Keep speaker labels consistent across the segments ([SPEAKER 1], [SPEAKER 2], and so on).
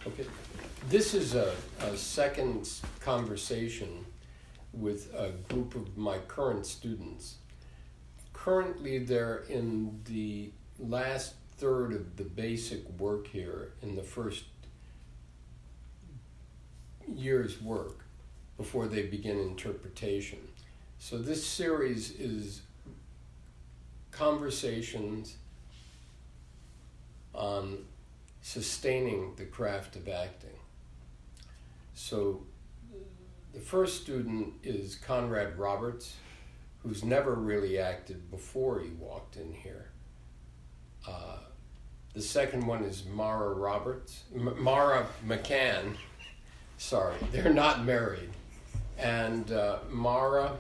[SPEAKER 1] Okay. This is a second conversation with a group of my current students. Currently, they're in the last third of the basic work here in the first year's work before they begin interpretation. So this series is conversations on sustaining the craft of acting. So the first student is Conrad Roberts, who's never really acted before he walked in here. The second one is Mara McCann. Sorry, they're not married. And Mara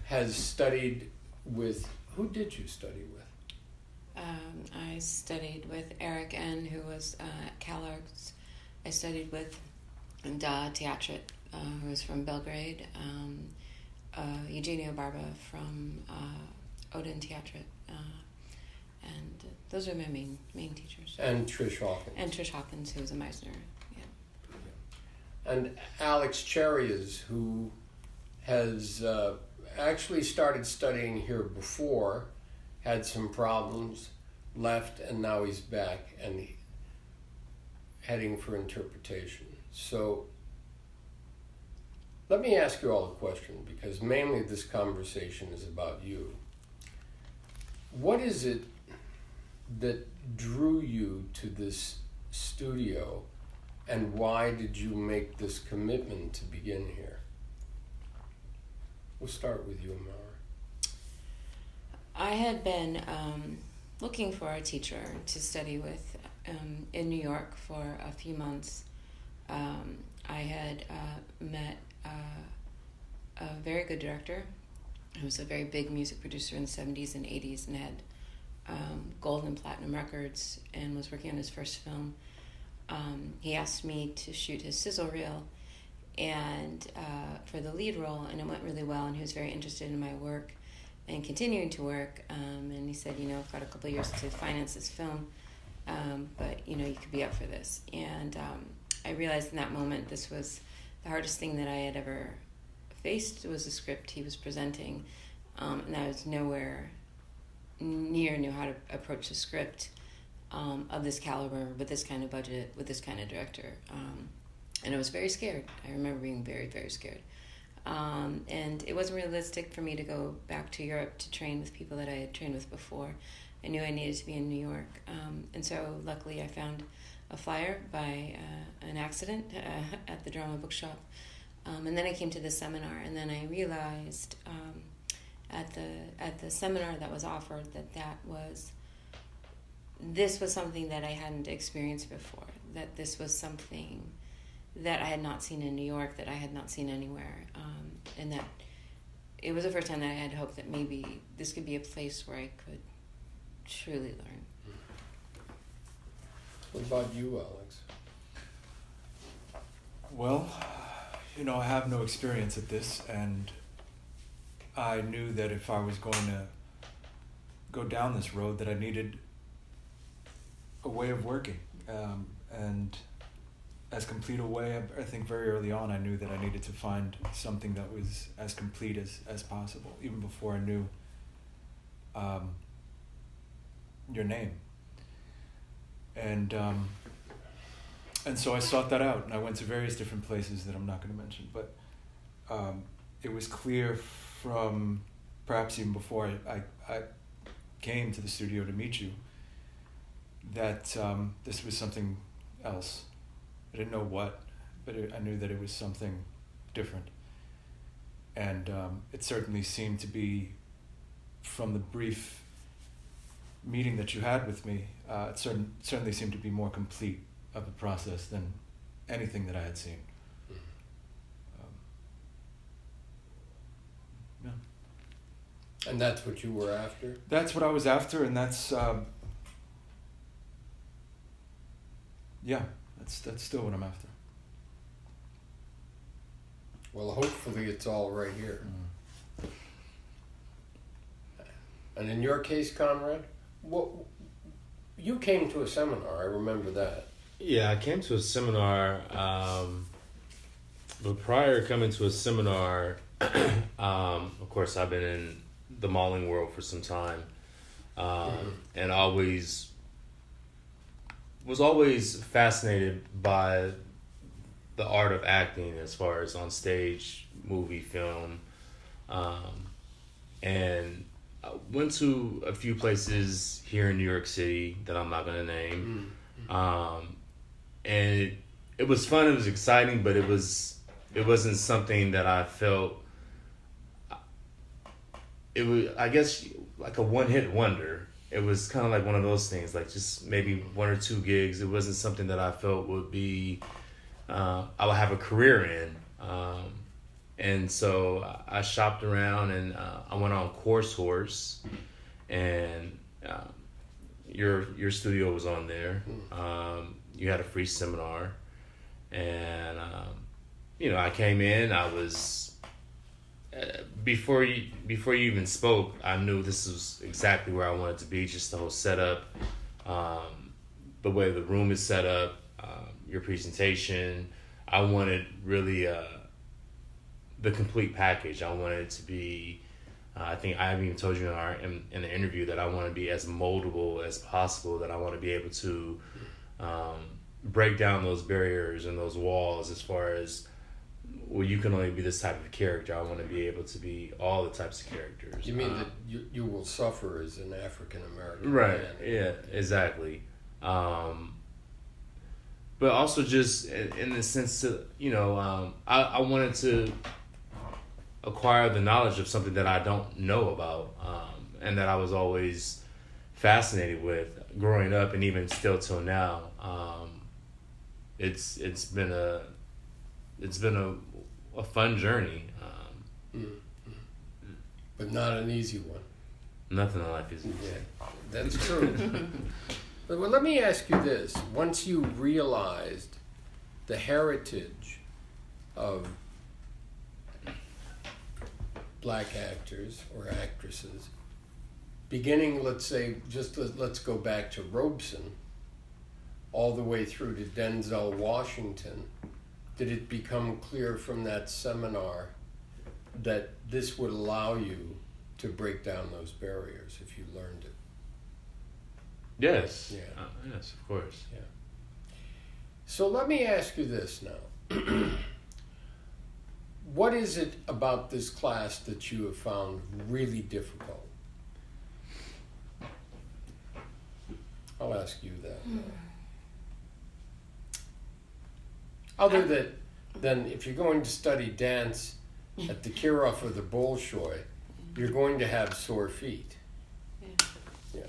[SPEAKER 1] has studied with, who did you study with?
[SPEAKER 2] I studied with Eric N., who was at CalArts. I studied with Da Teatrit, who was from Belgrade, Eugenio Barba from Odin Teatrit, and those are my main teachers.
[SPEAKER 1] And Trish Hawkins.
[SPEAKER 2] And Trish Hawkins, who was a Meisner, yeah.
[SPEAKER 1] And Alex Cherias, who has actually started studying here before, had some problems, left, and now he's back and heading for interpretation. So let me ask you all a question, because mainly this conversation is about you. What is it that drew you to this studio, and why did you make this commitment to begin here? We'll start with you, Mara.
[SPEAKER 2] I had been looking for a teacher to study with in New York for a few months. I had met a very good director who was a very big music producer in the 70s and 80s and had gold and platinum records and was working on his first film. He asked me to shoot his sizzle reel and for the lead role, and it went really well, and he was very interested in my work and continuing to work, and he said, I've got a couple of years to finance this film, but you could be up for this. And I realized in that moment this was the hardest thing that I had ever faced. Was the script he was presenting, and I was nowhere near knew how to approach the script of this caliber, with this kind of budget, with this kind of director, and I was very scared. I remember being very, very scared. And it wasn't realistic for me to go back to Europe to train with people that I had trained with before. I knew I needed to be in New York. And so luckily I found a flyer by an accident at the drama bookshop. And then I came to the seminar, and then I realized at the seminar that was offered this was something that I hadn't experienced before, that this was something that I had not seen in New York, that I had not seen anywhere, and that it was the first time that I had hoped that maybe this could be a place where I could truly learn.
[SPEAKER 1] What about you, Alex?
[SPEAKER 3] Well, I have no experience at this, and I knew that if I was going to go down this road that I needed a way of working, and as complete a way, I think very early on I knew that I needed to find something that was as complete as possible, even before I knew your name. And so I sought that out, and I went to various different places that I'm not going to mention, but it was clear from perhaps even before I came to the studio to meet you that this was something else. I didn't know what, but I knew that it was something different. And it certainly seemed to be, from the brief meeting that you had with me, it certainly seemed to be more complete of a process than anything that I had seen. Yeah.
[SPEAKER 1] And that's what you were after?
[SPEAKER 3] That's what I was after, and that's that's still what I'm after.
[SPEAKER 1] Well, hopefully it's all right here. And in your case, Conrad, you came to a seminar. I remember that.
[SPEAKER 4] Yeah, I came to a seminar, but prior to coming to a seminar, of course, I've been in the modeling world for some time, and was always fascinated by the art of acting as far as on stage, movie, film, and I went to a few places here in New York City that I'm not going to name, and it was fun, it was exciting, but it wasn't something that I felt, it was, I guess, like a one-hit wonder. It was kind of like one of those things, like just maybe one or two gigs. It wasn't something that I felt would be, I would have a career in. And so I shopped around and I went on Course Horse, and your studio was on there. You had a free seminar, and I came in. I was before you even spoke, I knew this was exactly where I wanted to be. Just the whole setup, the way the room is set up, your presentation. I wanted really the complete package. I wanted it to be. I think I even told you in the interview that I want to be as moldable as possible. That I want to be able to break down those barriers and those walls as far as, well, you can only be this type of character. I want to be able to be all the types of characters.
[SPEAKER 1] You mean that you will suffer as an African American
[SPEAKER 4] right,
[SPEAKER 1] man?
[SPEAKER 4] Yeah, exactly. But also just in the sense to, I wanted to acquire the knowledge of something that I don't know about, and that I was always fascinated with growing up, and even still till now. It's been a fun journey,
[SPEAKER 1] but not an easy one.
[SPEAKER 4] Nothing in life is easy.
[SPEAKER 1] Yeah, that's true. But well, let me ask you this: once you realized the heritage of black actors or actresses, beginning, let's say, let's go back to Robeson, all the way through to Denzel Washington, did it become clear from that seminar that this would allow you to break down those barriers if you learned it?
[SPEAKER 4] Yes.
[SPEAKER 1] Yeah.
[SPEAKER 4] Yes, of course.
[SPEAKER 1] Yeah. So let me ask you this now. What is it about this class that you have found really difficult? I'll ask you that. Other than if you're going to study dance at the Kirov or the Bolshoi, you're going to have sore feet. Yeah.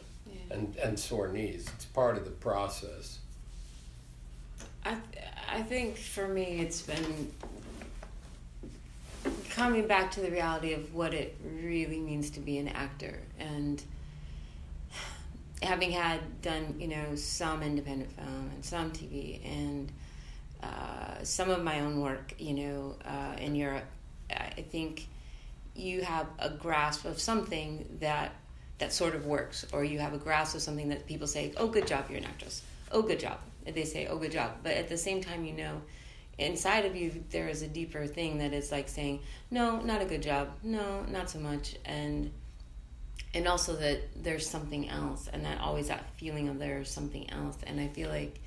[SPEAKER 1] And sore knees. It's part of the process.
[SPEAKER 2] I think for me it's been coming back to the reality of what it really means to be an actor, and having done some independent film and some TV and some of my own work in Europe. I think you have a grasp of something that sort of works, or you have a grasp of something that people say, oh, good job, you're an actress. Oh, good job. They say, oh, good job. But at the same time, inside of you, there is a deeper thing that is like saying, no, not a good job. No, not so much. And also that there's something else, and that always that feeling of there's something else. And I feel like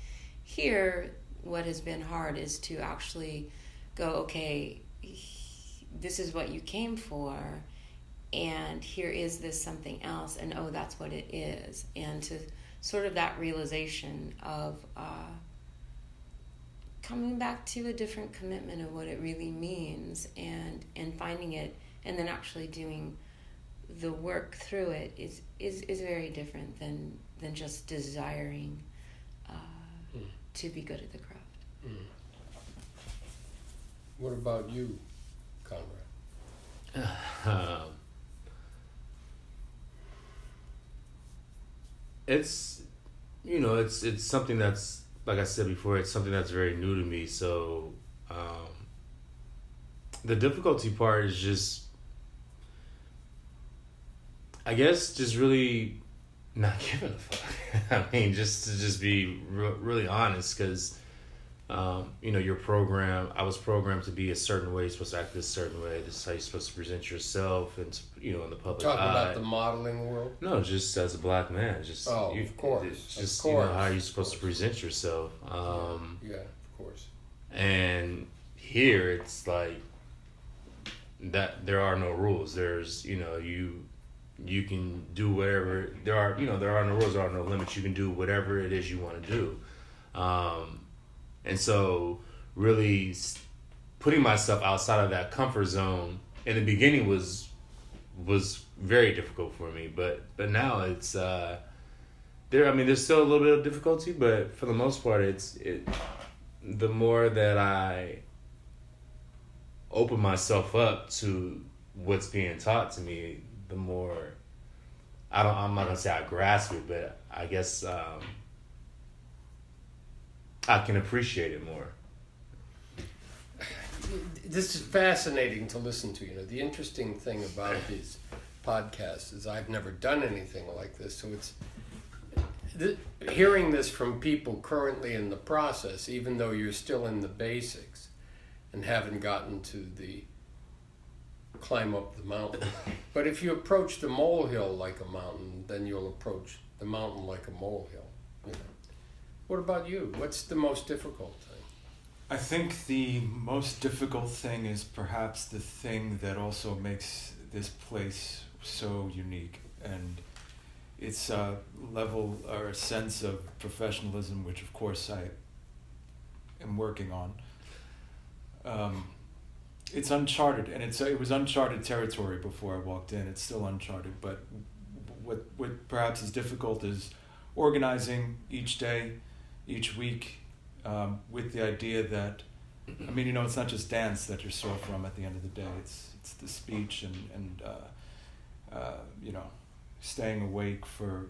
[SPEAKER 2] here, what has been hard is to actually go, okay, this is what you came for, and here is this something else, and oh, that's what it is. And to sort of that realization of coming back to a different commitment of what it really means, and finding it, and then actually doing the work through it is very different than just desiring to be good at the craft.
[SPEAKER 1] What about you, Conrad?
[SPEAKER 4] It's something that's, like I said before, it's something that's very new to me. So the difficulty part is just, I guess, just really not giving a fuck. I mean, just to be really honest, because you're programmed. I was programmed to be a certain way. You're supposed to act this certain way. This is how you're supposed to present yourself, and in the public
[SPEAKER 1] Talking
[SPEAKER 4] eye.
[SPEAKER 1] about the modeling world.
[SPEAKER 4] No, just as a black man. Just
[SPEAKER 1] of course.
[SPEAKER 4] It's just
[SPEAKER 1] of course.
[SPEAKER 4] how you're supposed to present yourself.
[SPEAKER 1] Yeah, of course.
[SPEAKER 4] And here it's like that. There are no rules. There's you can do whatever. There are no rules. There are no limits. You can do whatever it is you want to do. And so really putting myself outside of that comfort zone in the beginning was very difficult for me, but now it's there's still a little bit of difficulty, but for the most part the more that I open myself up to what's being taught to me, the more I'm not gonna say I grasp it, but I guess I can appreciate it more.
[SPEAKER 1] This is fascinating to listen to. The interesting thing about these podcasts is I've never done anything like this, so it's hearing this from people currently in the process, even though you're still in the basics and haven't gotten to the climb up the mountain. But if you approach the molehill like a mountain, then you'll approach the mountain like a molehill. What about you? What's the most difficult thing?
[SPEAKER 3] I think the most difficult thing is perhaps the thing that also makes this place so unique, and it's a level or a sense of professionalism, which of course I am working on. It's uncharted, and it was uncharted territory before I walked in. It's still uncharted, but what perhaps is difficult is organizing each day, each week, with the idea that, it's not just dance that you're sore from at the end of the day. It's the speech and staying awake for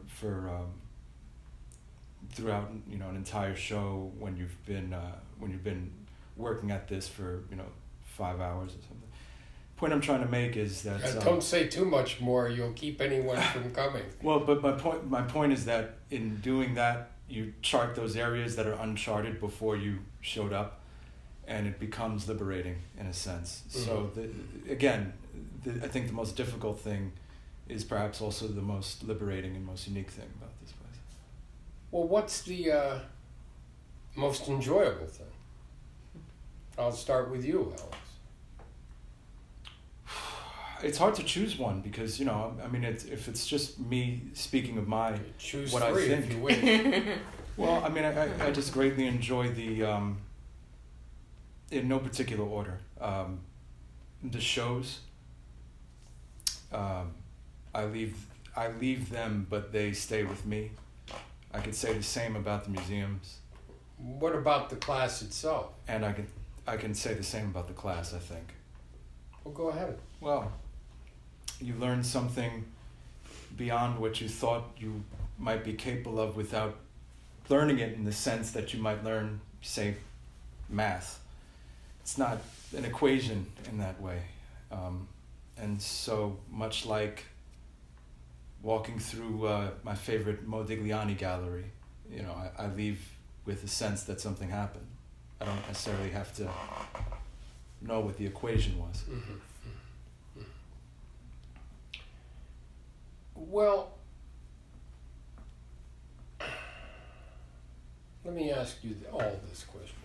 [SPEAKER 3] throughout an entire show when you've been working at this for 5 hours or something. The point I'm trying to make is that
[SPEAKER 1] don't say too much more. You'll keep anyone from coming.
[SPEAKER 3] Well, but my point is that in doing that, you chart those areas that are uncharted before you showed up, and it becomes liberating in a sense. Mm-hmm. So I think the most difficult thing is perhaps also the most liberating and most unique thing about this place.
[SPEAKER 1] Well, what's the most enjoyable thing? I'll start with you, Alex.
[SPEAKER 3] It's hard to choose one because if it's just me speaking of
[SPEAKER 1] choose
[SPEAKER 3] what
[SPEAKER 1] three
[SPEAKER 3] I think.
[SPEAKER 1] If you wish.
[SPEAKER 3] Well, I just greatly enjoy the in no particular order, the shows. I leave them, but they stay with me. I could say the same about the museums.
[SPEAKER 1] What about the class itself?
[SPEAKER 3] And I can say the same about the class, I think.
[SPEAKER 1] Well, go ahead.
[SPEAKER 3] Well, you learn something beyond what you thought you might be capable of without learning it in the sense that you might learn, say, math. It's not an equation in that way. And so much like walking through my favorite Modigliani gallery, I leave with a sense that something happened. I don't necessarily have to know what the equation was.
[SPEAKER 1] Mm-hmm. Well, let me ask you all this question.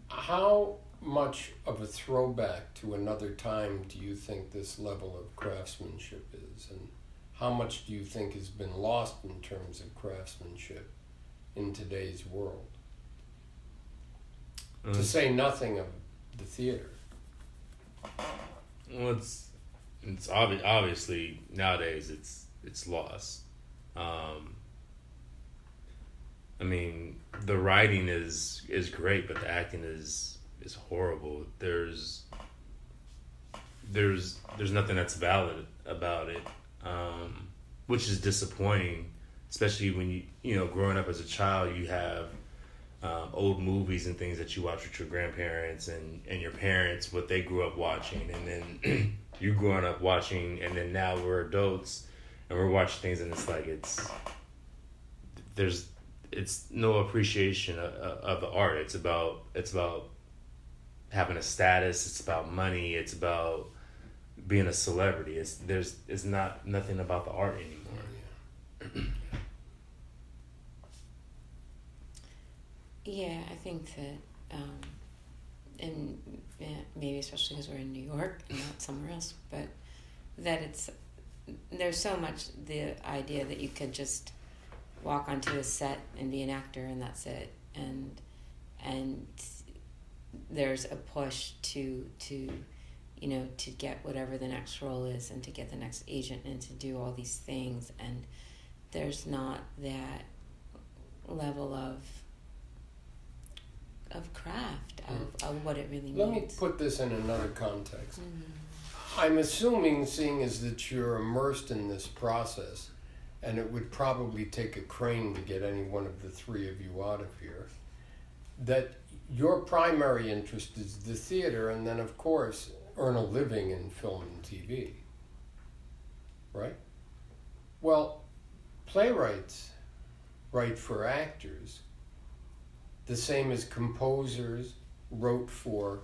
[SPEAKER 1] How much of a throwback to another time do you think this level of craftsmanship is? And how much do you think has been lost in terms of craftsmanship in today's world? To say nothing of the theater.
[SPEAKER 4] Well, it's obviously nowadays it's lost. The writing is great, but the acting is horrible. There's nothing that's valid about it, which is disappointing, especially when you growing up as a child, you have old movies and things that you watch with your grandparents and your parents, what they grew up watching, and then you growing up watching, and then now we're adults and we're watching things, and it's like it's no appreciation of the art. It's about having a status. It's about money. It's about being a celebrity. It's not nothing about the art anymore.
[SPEAKER 2] Yeah, I think that, and maybe especially because we're in New York and not somewhere else, but that there's so much the idea that you could just walk onto a set and be an actor and that's it, and there's a push to get whatever the next role is and to get the next agent and to do all these things, and there's not that level of craft of what it really means.
[SPEAKER 1] Let me put this in another context. I'm assuming, seeing as that you're immersed in this process, and it would probably take a crane to get any one of the three of you out of here, that your primary interest is the theater, and then of course earn a living in film and TV, right? Well, playwrights write for actors the same as composers wrote for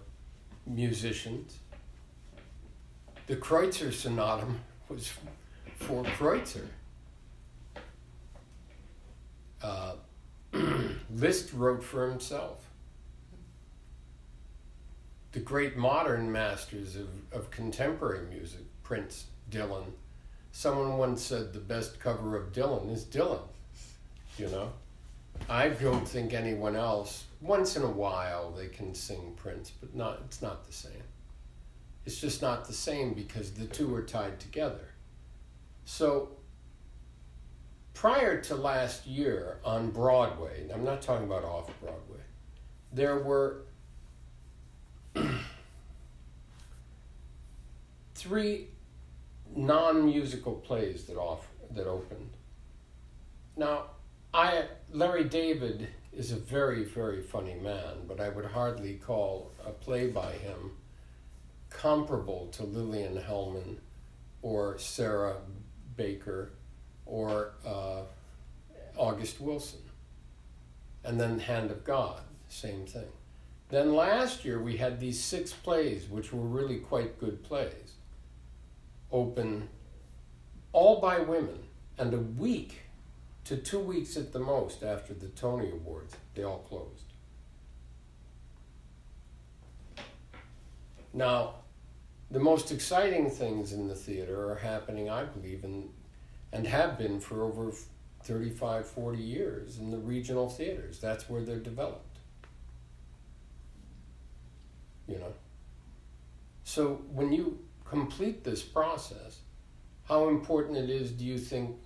[SPEAKER 1] musicians. The Kreutzer Sonata was for Kreutzer. Liszt wrote for himself. The great modern masters of contemporary music, Prince, Dylan. Someone once said the best cover of Dylan is Dylan, you know? I don't think anyone else, once in a while they can sing Prince, but it's not the same. It's just not the same because the two are tied together. So prior to last year on Broadway, I'm not talking about off-Broadway, there were 3 non-musical plays that opened. Now, Larry David is a very, very funny man, but I would hardly call a play by him comparable to Lillian Hellman or Sarah Baker or August Wilson. And then Hand of God, same thing. Then last year we had these 6 plays, which were really quite good plays, open all by women, and a week to 2 weeks at the most after the Tony Awards, they all closed. Now, the most exciting things in the theater are happening, I believe, and have been for over 35, 40 years in the regional theaters. That's where they're developed. You know? So when you complete this process, how important it is, do you think,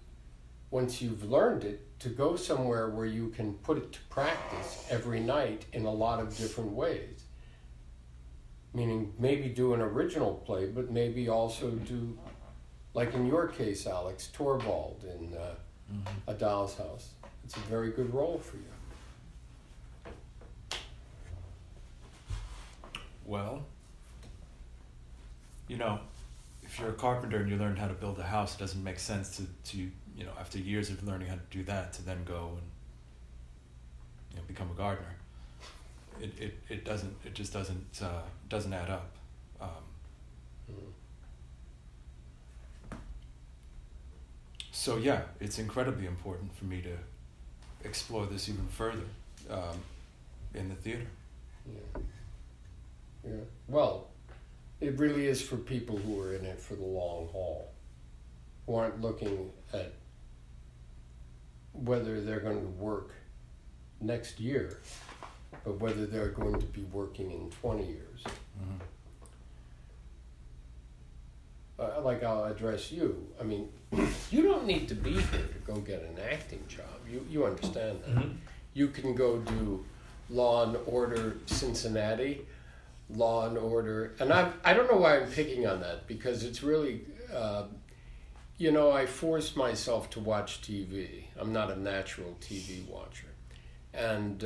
[SPEAKER 1] once you've learned it, to go somewhere where you can put it to practice every night in a lot of different ways? Meaning maybe do an original play, but maybe also do, like in your case, Alex, Torvald in A Doll's House. It's a very good role for you.
[SPEAKER 3] Well, you know, if you're a carpenter and you learn how to build a house, it doesn't make sense to you know, after years of learning how to do that, to then go and, you know, become a gardener. It just doesn't add up. So yeah, it's incredibly important for me to explore this even further in the theater.
[SPEAKER 1] Yeah. Yeah. Well, it really is for people who are in it for the long haul, who aren't looking at whether they're going to work next year, but whether they're going to be working in 20 years. Like I'll address you. I mean, you don't need to be here to go get an acting job. You understand that. Mm-hmm. You can go do Law and Order Cincinnati, Law and Order, and I don't know why I'm picking on that, because it's really, you know, I force myself to watch TV. I'm not a natural TV watcher. And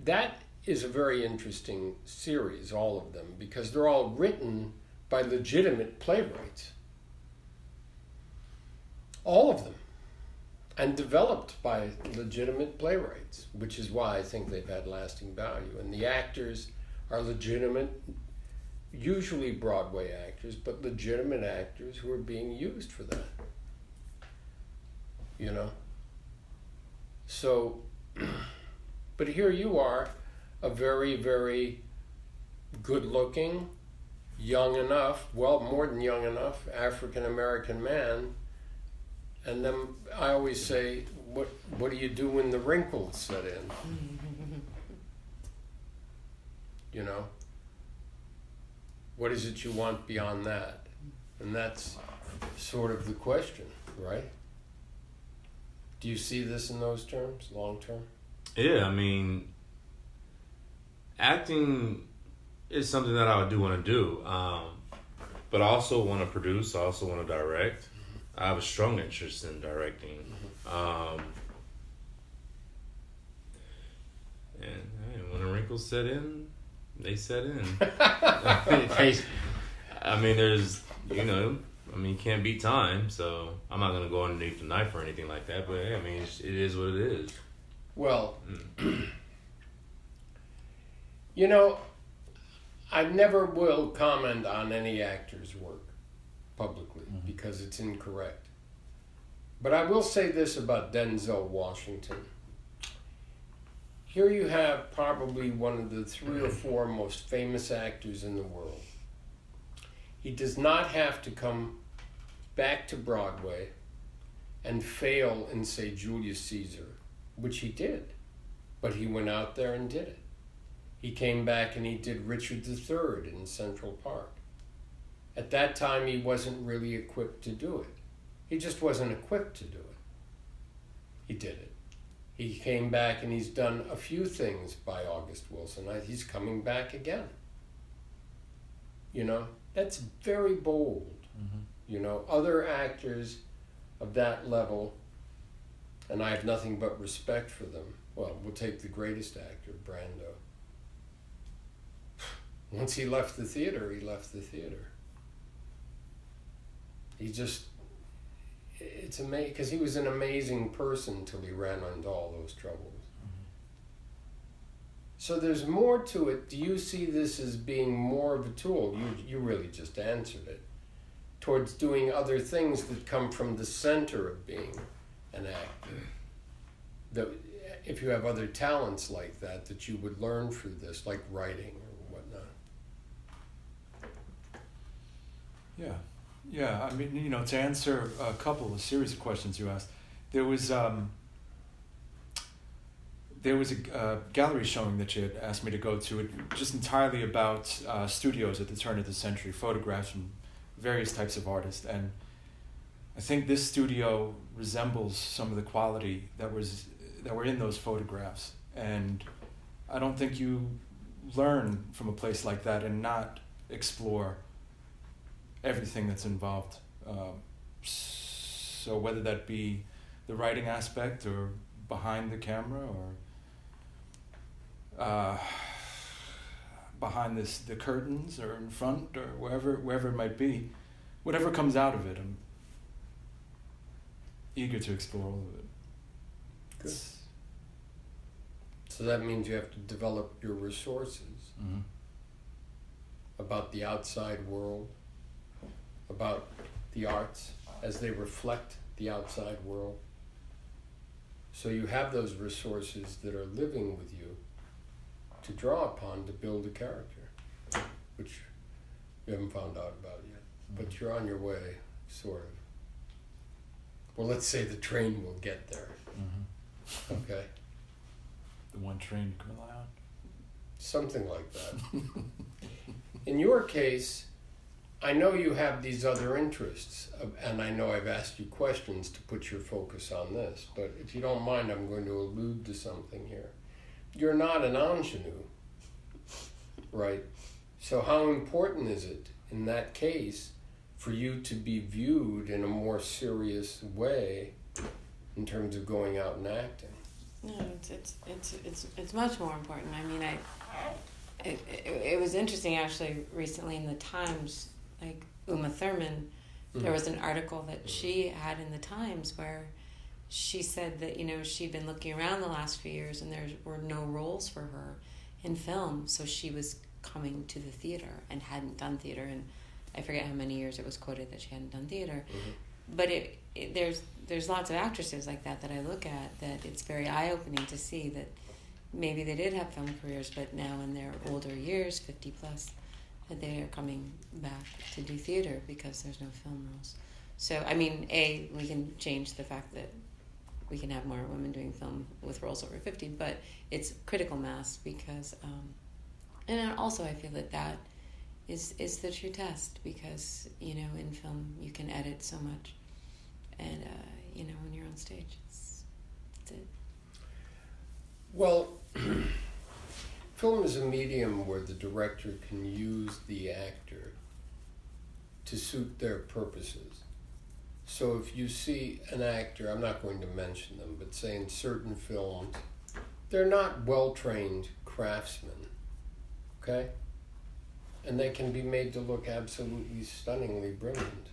[SPEAKER 1] that is a very interesting series, all of them, because they're all written by legitimate playwrights. All of them. And developed by legitimate playwrights, which is why I think they've had lasting value. And the actors are legitimate, usually Broadway actors, but legitimate actors who are being used for that. You know? So, but here you are, a very, very good-looking, young enough, well, more than young enough, African-American man. And then I always say, what do you do when the wrinkles set in? You know? What is it you want beyond that? And that's sort of the question, right? Do you see this in those terms, long term?
[SPEAKER 4] Yeah, I mean, acting is something that I do want to do. But I also want to produce, I also want to direct. I have a strong interest in directing. And when the wrinkles set in, they set in. I mean, there's, you can't beat time, so I'm not going to go underneath the knife or anything like that, but I mean, it is what it is.
[SPEAKER 1] Well, I never will comment on any actor's work publicly because it's incorrect. But I will say this about Denzel Washington. Here you have probably one of the 3 or 4 most famous actors in the world. He does not have to come back to Broadway and fail in, say, Julius Caesar, which he did. But he went out there and did it. He came back and he did Richard III in Central Park. At that time, he wasn't really equipped to do it. He just wasn't equipped to do it. He did it. He came back and he's done a few things by August Wilson. He's coming back again. That's very bold. Other actors of that level, and I have nothing but respect for them. Well, we'll take the greatest actor, Brando. Once he left the theater, he left the theater. It's amazing, because he was an amazing person till he ran into all those troubles. So there's more to it. Do you see this as being more of a tool? You really just answered it. Towards doing other things that come from the center of being an actor. If you have other talents like that you would learn through this, like writing or whatnot.
[SPEAKER 3] Yeah. I mean, to answer a series of questions you asked, there was a gallery showing that you had asked me to go to, just entirely about studios at the turn of the century, photographs from various types of artists, and I think this studio resembles some of the quality that were in those photographs, and I don't think you learn from a place like that and not explore everything that's involved. So whether that be the writing aspect or behind the camera or behind the curtains or in front or wherever it might be, whatever comes out of it, I'm eager to explore all of it.
[SPEAKER 1] Good. So that means you have to develop your resources about the outside world, about the arts as they reflect the outside world. So you have those resources that are living with you to draw upon to build a character, which you haven't found out about yet. But you're on your way, sort of. Well, let's say the train will get there. Okay?
[SPEAKER 3] The one train you can rely on?
[SPEAKER 1] Something like that. In your case, I know you have these other interests, and I know I've asked you questions to put your focus on this, but if you don't mind, I'm going to allude to something here. You're not an ingenue, right? So how important is it, in that case, for you to be viewed in a more serious way in terms of going out and acting?
[SPEAKER 2] No, it's much more important. I mean, it was interesting actually recently in the Times, like Uma Thurman There was an article that she had in the Times where she said that, you know, she'd been looking around the last few years and there were no roles for her in film, so she was coming to the theater and hadn't done theater, and I forget how many years it was quoted that she hadn't done theater. But there's lots of actresses like that I look at that it's very eye-opening to see that maybe they did have film careers, but now in their older years, 50 plus, that they are coming back to do theater because there's no film roles. So, I mean, we can change the fact that we can have more women doing film with roles over 50, but it's critical mass because, and also I feel that is the true test because, you know, in film you can edit so much, and, you know, when you're on stage, it's it.
[SPEAKER 1] Well, film is a medium where the director can use the actor to suit their purposes. So if you see an actor, I'm not going to mention them, but say in certain films, they're not well-trained craftsmen, okay? And they can be made to look absolutely stunningly brilliant.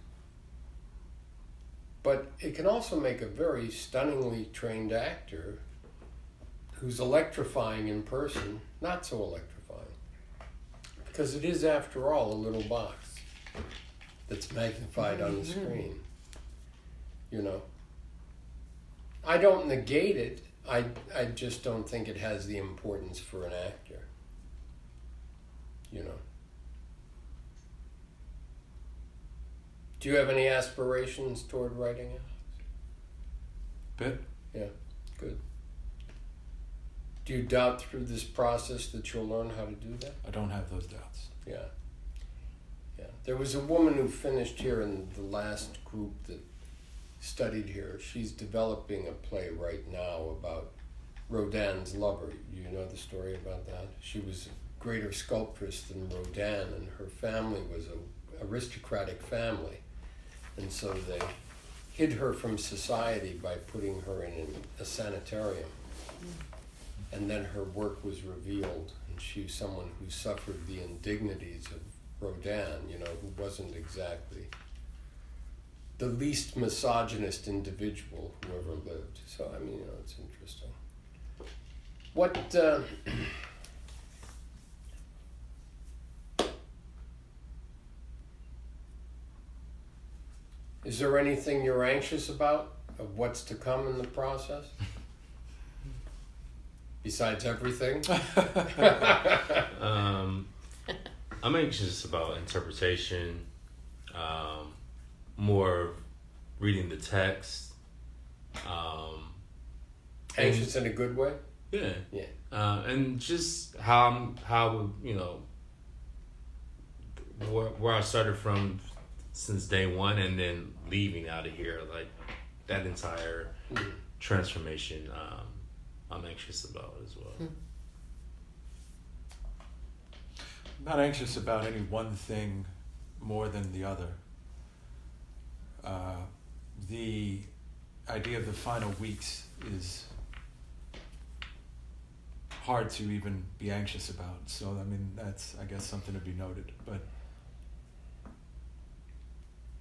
[SPEAKER 1] But it can also make a very stunningly trained actor who's electrifying in person, not so electrifying. Because it is, after all, a little box that's magnified on the screen. You know? I don't negate it. I just don't think it has the importance for an actor. You know? Do you have any aspirations toward writing it?
[SPEAKER 3] Bit?
[SPEAKER 1] Yeah, good. Do you doubt through this process that you'll learn how to do that?
[SPEAKER 3] I don't have those doubts.
[SPEAKER 1] Yeah. Yeah. There was a woman who finished here in the last group that studied here. She's developing a play right now about Rodin's lover. You know the story about that? She was a greater sculptress than Rodin, and her family was an aristocratic family. And so they hid her from society by putting her in a sanitarium. And then her work was revealed, and she was someone who suffered the indignities of Rodin, you know, who wasn't exactly the least misogynist individual who ever lived. So, I mean, you know, it's interesting. What, is there anything you're anxious about of what's to come in the process? Besides everything?
[SPEAKER 4] I'm anxious about interpretation, more reading the text.
[SPEAKER 1] Anxious in a good way?
[SPEAKER 4] Yeah.
[SPEAKER 1] Yeah.
[SPEAKER 4] And just how you know, where I started from since day one, and then leaving out of here, like that entire transformation. I'm anxious about it as well.
[SPEAKER 3] I'm not anxious about any one thing more than the other. The idea of the final weeks is hard to even be anxious about. So, I mean, that's, I guess, something to be noted. But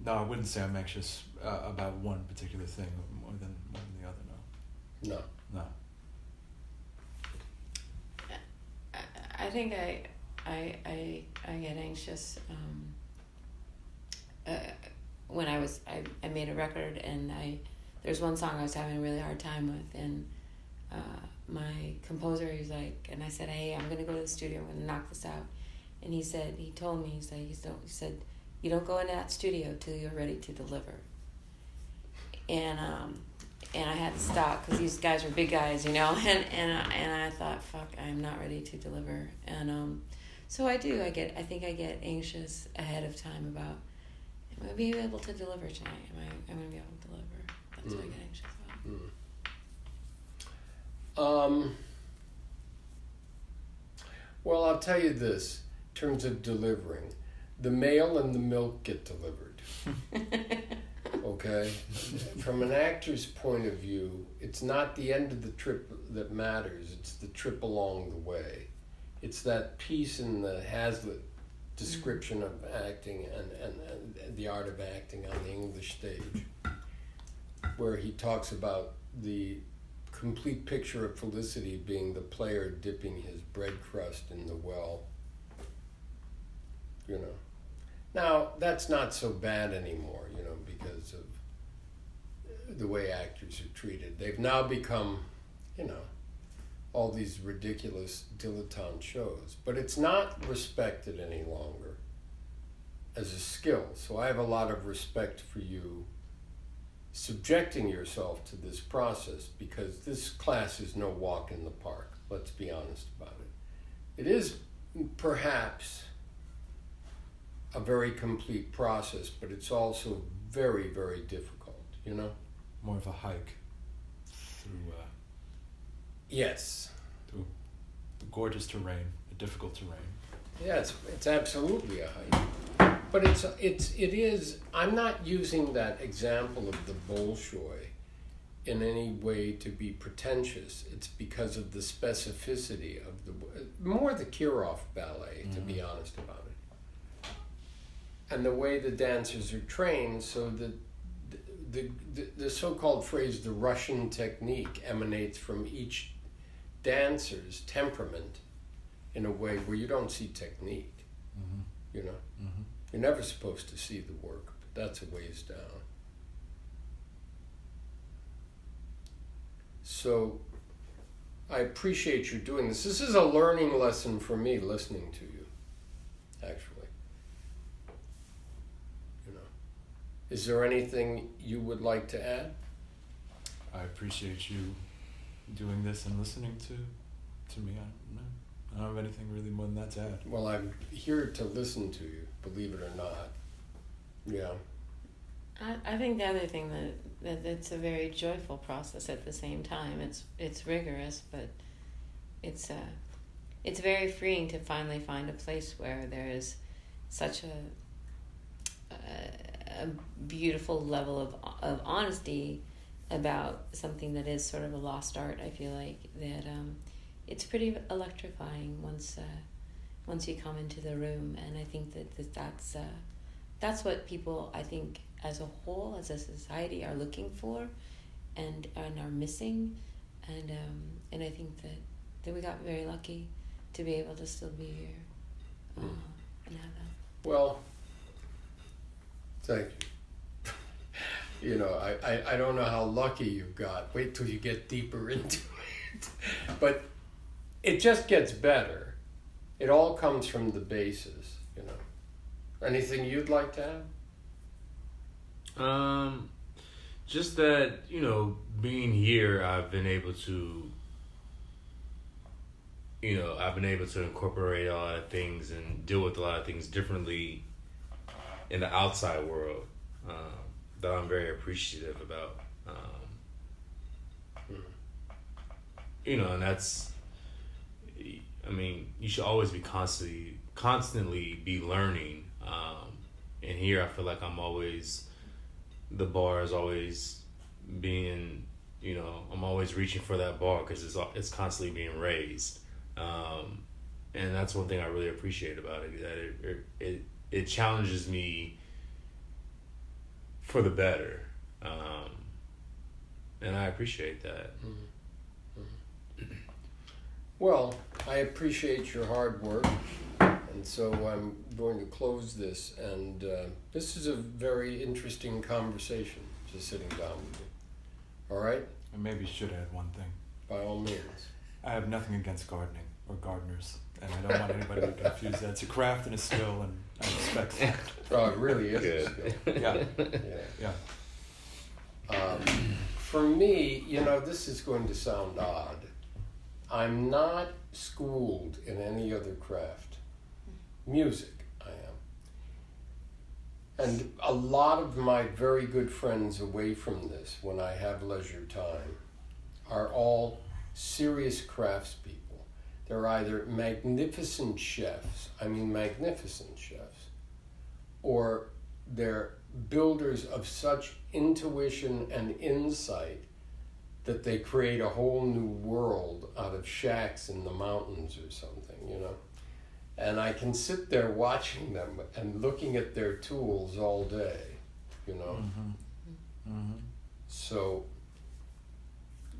[SPEAKER 3] no, I wouldn't say I'm anxious about one particular thing more than the other, no.
[SPEAKER 1] No.
[SPEAKER 3] No.
[SPEAKER 2] I think I get anxious when I made a record, and there's one song I was having a really hard time with, and my composer, he's like, and I said, hey, I'm gonna go to the studio, I'm gonna knock this out, and he said, he told me, he said you don't go into that studio till you're ready to deliver. And I had to stop because these guys were big guys, you know, and I thought, fuck, I'm not ready to deliver. And so I think I get anxious ahead of time about, am I going to be able to deliver tonight? Am I going to be able to deliver? That's what I get anxious about.
[SPEAKER 1] Well, I'll tell you this, in terms of delivering, the mail and the milk get delivered. Okay? From an actor's point of view, it's not the end of the trip that matters, it's the trip along the way. It's that piece in the Hazlitt description of acting and the art of acting on the English stage, where he talks about the complete picture of felicity being the player dipping his bread crust in the well. You know. Now, that's not so bad anymore, you know, because of the way actors are treated. They've now become, you know, all these ridiculous dilettante shows. But it's not respected any longer as a skill. So I have a lot of respect for you subjecting yourself to this process, because this class is no walk in the park. Let's be honest about it. It is perhaps a very complete process, but it's also very, very difficult, you know?
[SPEAKER 3] More of a hike through
[SPEAKER 1] Yes.
[SPEAKER 3] through gorgeous terrain, a difficult terrain.
[SPEAKER 1] Yeah, it's absolutely a hike. But it is, I'm not using that example of the Bolshoi in any way to be pretentious. It's because of the specificity of more the Kirov ballet, to be honest about it. And the way the dancers are trained, so that the so-called phrase, the Russian technique, emanates from each dancer's temperament in a way where you don't see technique, you know?
[SPEAKER 3] Mm-hmm.
[SPEAKER 1] You're never supposed to see the work, but that's a ways down. So I appreciate you doing this. This is a learning lesson for me, listening to you, actually. You know, is there anything you would like to add?
[SPEAKER 3] I appreciate you doing this and listening to me. I don't have anything really more than that to add.
[SPEAKER 1] Well, I'm here to listen to you, believe it or not. Yeah.
[SPEAKER 2] I think the other thing that it's a very joyful process at the same time. It's rigorous, but it's very freeing to finally find a place where there is such a beautiful level of honesty about something that is sort of a lost art. I feel like that it's pretty electrifying once you come into the room, and I think that's what people, I think, as a whole, as a society, are looking for and are missing, and I think that we got very lucky to be able to still be here and have that.
[SPEAKER 1] Well, thank you. You know, I don't know how lucky you got. Wait till you get deeper into it. But it just gets better. It all comes from the basis, you know. Anything you'd like to add?
[SPEAKER 4] Just that, you know, being here, I've been able to incorporate a lot of things and deal with a lot of things differently in the outside world, that I'm very appreciative about. You know, and that's, I mean, you should always be constantly be learning. And here I feel like the bar is always being, you know, I'm always reaching for that bar because it's constantly being raised. And that's one thing I really appreciate about it, that it challenges me for the better. And I appreciate that.
[SPEAKER 1] Well, I appreciate your hard work, and so I'm going to close this, and this is a very interesting conversation, just sitting down with you. All right?
[SPEAKER 3] I maybe should add one thing.
[SPEAKER 1] By all means.
[SPEAKER 3] I have nothing against gardening or gardeners, and I don't want anybody to confuse that. It's a craft and a skill, and I respect that.
[SPEAKER 1] Oh, it really is a skill.
[SPEAKER 3] Yeah.
[SPEAKER 1] For me, you know, this is going to sound odd. I'm not schooled in any other craft. Music, I am. And a lot of my very good friends away from this, when I have leisure time, are all serious craftspeople. They're either magnificent chefs, or they're builders of such intuition and insight that they create a whole new world out of shacks in the mountains or something, you know. And I can sit there watching them and looking at their tools all day, you know.
[SPEAKER 3] Mm-hmm. Mm-hmm.
[SPEAKER 1] So,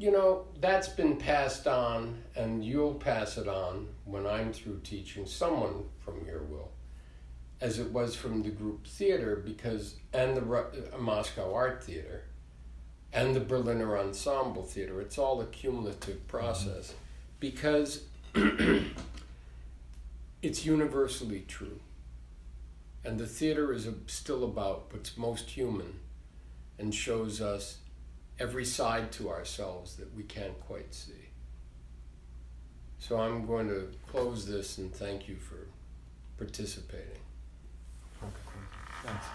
[SPEAKER 1] you know, that's been passed on, and you'll pass it on when I'm through teaching. Someone from here will, as it was from the group theater, because, and the Moscow Art Theater, and the Berliner Ensemble Theater. It's all a cumulative process, because it's universally true. And the theater is still about what's most human and shows us every side to ourselves that we can't quite see. So I'm going to close this and thank you for participating.
[SPEAKER 3] Okay. Thanks.